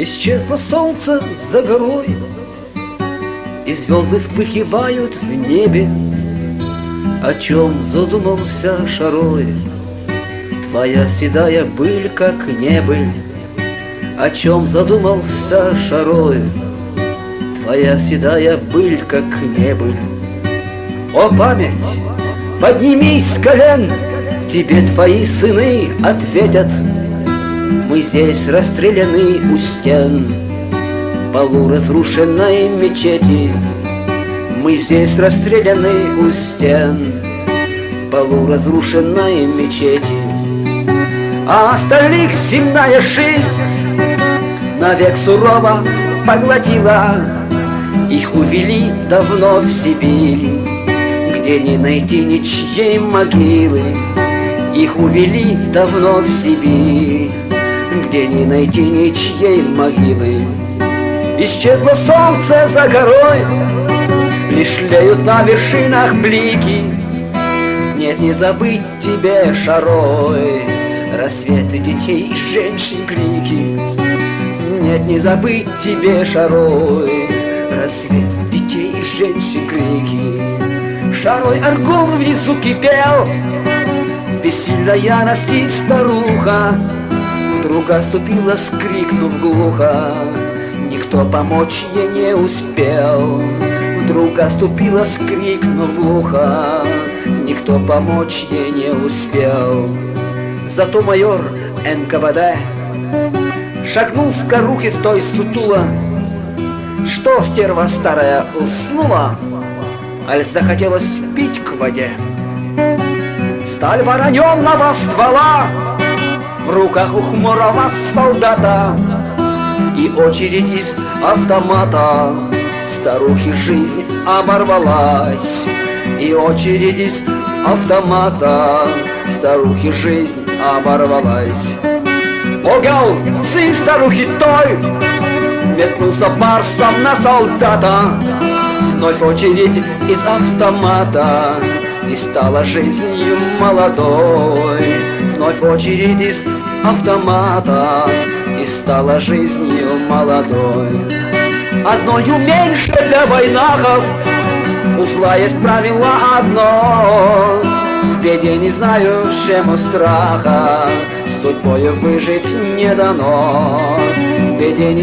Исчезло солнце за горой, и звезды вспыхивают в небе. О чем задумался шарой твоя седая быль, как небыль? О чем задумался шарой твоя седая быль, как небыль? О, память, поднимись с колен, тебе твои сыны ответят. Мы здесь расстреляны у стен полуразрушенной мечети. Мы здесь расстреляны у стен полуразрушенной мечети. А остальных земная ширь навек сурово поглотила. Их увели давно в Сибирь, где не найти ничьей могилы. Их увели давно в Сибирь, где не найти ничьей могилы. Исчезло солнце за горой, лишь тлеют на вершинах блики. Нет, не забыть тебе шарой рассветы детей и женщин крики. Нет, не забыть тебе шарой рассвет детей и женщин крики. Шарой аргон внизу кипел, в бессильной ярости старуха вдруг оступилась, крикнув глухо. Никто помочь ей не успел. Вдруг оступилась, крикнув глухо. Никто помочь ей не успел. Зато майор НКВД шагнул с старухи с той сутула. Что, стерва старая, уснула? Аль захотелось пить к воде? Сталь вороненного ствола в руках у хмурого солдата и очередь из автомата. Старухи жизнь оборвалась, и очередь из автомата. Старухи жизнь оборвалась. Огал, сын старухи той, метнулся барсом на солдата. Вновь очередь из автомата, и стала жизнью молодой. Вновь очередь из автомата, и стала жизнью молодой. Одною меньше для войнахов, у зла есть правило одно: в беде не знающему страха судьбою выжить не дано. В беде не